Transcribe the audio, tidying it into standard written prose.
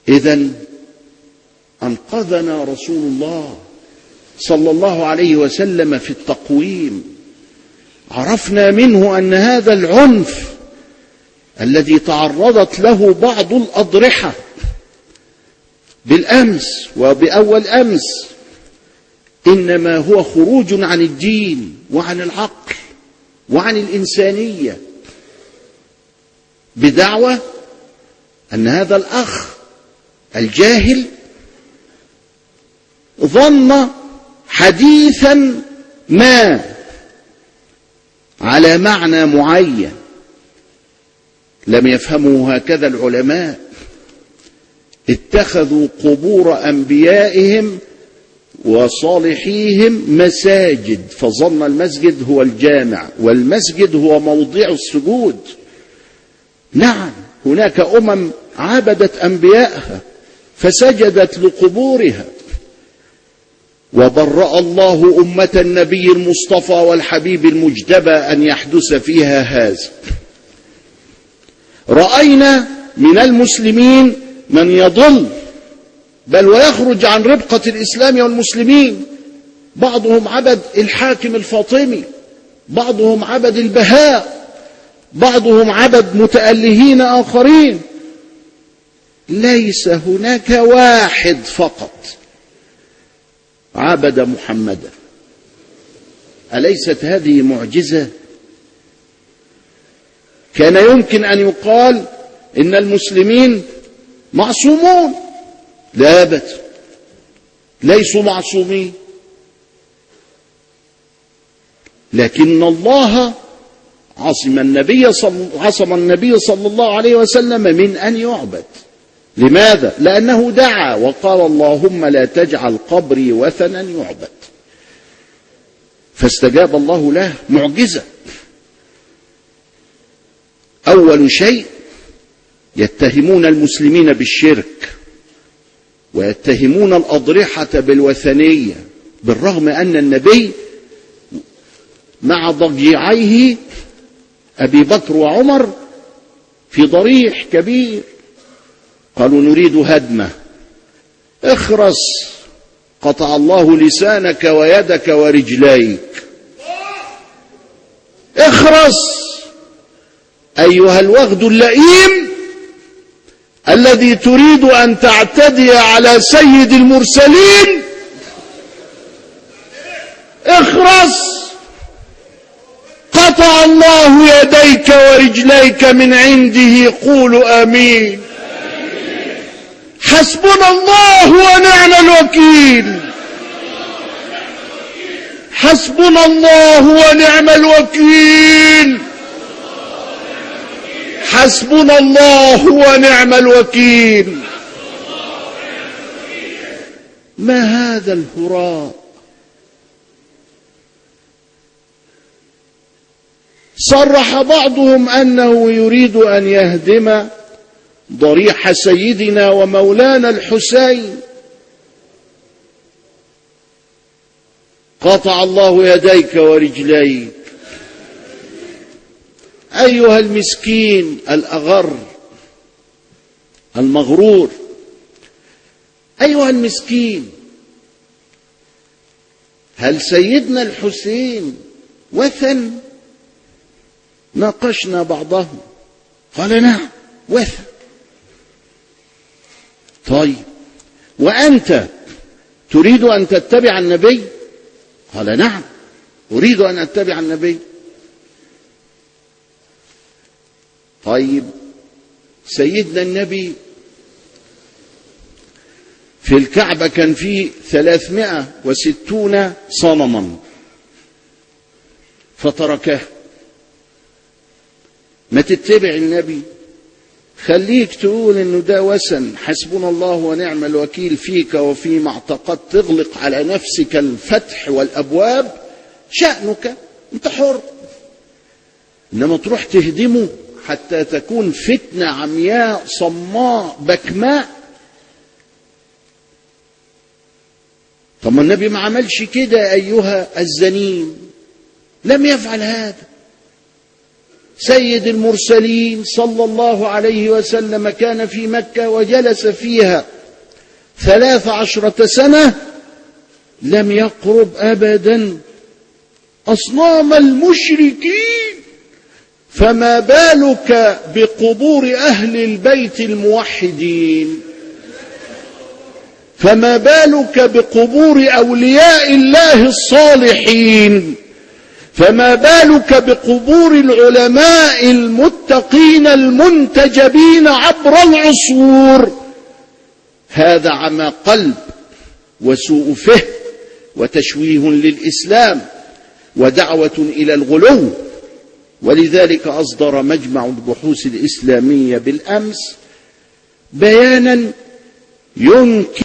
إذن أنقذنا رسول الله صلى الله عليه وسلم في التقويم. عرفنا منه أن هذا العنف الذي تعرضت له بعض الأضرحة بالأمس وبأول أمس إنما هو خروج عن الدين وعن العقل وعن الإنسانية، بدعوى أن هذا الأخ الجاهل ظن حديثا ما على معنى معين لم يفهمه هكذا العلماء. اتخذوا قبور أنبيائهم وصالحيهم مساجد، فظن المسجد هو الجامع والمسجد هو موضع السجود. نعم، هناك عبدت أنبيائها فسجدت لقبورها، وبرأ الله أمة النبي المصطفى والحبيب المجتبى أن يحدث فيها هذا. رأينا من المسلمين من يضل بل ويخرج عن ربقة الإسلام والمسلمين، بعضهم عبد الحاكم الفاطمي، بعضهم عبد البهاء، بعضهم عبد متألهين آخرين. ليس هناك واحد فقط عبد محمدا. أليست هذه معجزة؟ كان يمكن أن يقال إن المسلمين معصومون. لا أبدا، ليسوا معصومين، لكن الله عصم النبي صلى الله عليه وسلم من أن يعبد. لماذا؟ لأنه دعا وقال اللهم لا تجعل قبري وثنا يعبد، فاستجاب الله له. معجزة. أول شيء يتهمون المسلمين بالشرك ويتهمون الأضرحة بالوثنية، بالرغم أن النبي مع ضجيعيه أبي بكر وعمر في ضريح كبير قالوا نريد هدمه. اخرس، قطع الله لسانك ويدك ورجليك. اخرس أيها الوغد اللئيم الذي تريد أن تعتدي على سيد المرسلين. اخرس، قطع الله يديك ورجليك من عنده. قولوا آمين. حسبنا الله ونعم الوكيل. حسبنا الله ونعم الوكيل. حسبنا الله ونعم الوكيل. ما هذا الهراء؟ صرح بعضهم أنه يريد أن يهدم ضريح سيدنا ومولانا الحسين. قطع الله يديك ورجليك. أيها المسكين الأغر المغرور، أيها المسكين، هل سيدنا الحسين وثن؟ ناقشنا بعضهم قال نعم وثن. طيب وأنت تريد أن تتبع النبي؟ قال نعم أريد أن أتبع النبي. طيب سيدنا النبي في الكعبة كان فيه 360 صنما فتركه. ما تتبع النبي، خليك تقول انه ده وثن. حسبنا الله ونعم الوكيل فيك وفيما اعتقدت. تغلق على نفسك الفتح والابواب، شأنك، انت حر. انما تروح تهدمه حتى تكون فتنة عمياء صماء بكماء. طب ما النبي ما عملش كده أيها الزنين، لم يفعل هذا. سيد المرسلين صلى الله عليه وسلم كان في مكة وجلس فيها 13 سنة لم يقرب أبدا أصنام المشركين، فما بالك بقبور أهل البيت الموحدين؟ فما بالك بقبور أولياء الله الصالحين؟ فما بالك بقبور العلماء المتقين المنتجبين عبر العصور؟ هذا عمى قلب وسوء فهم وتشويه للإسلام ودعوة إلى الغلو. ولذلك أصدر مجمع البحوث الإسلامية بالأمس بيانا ينكر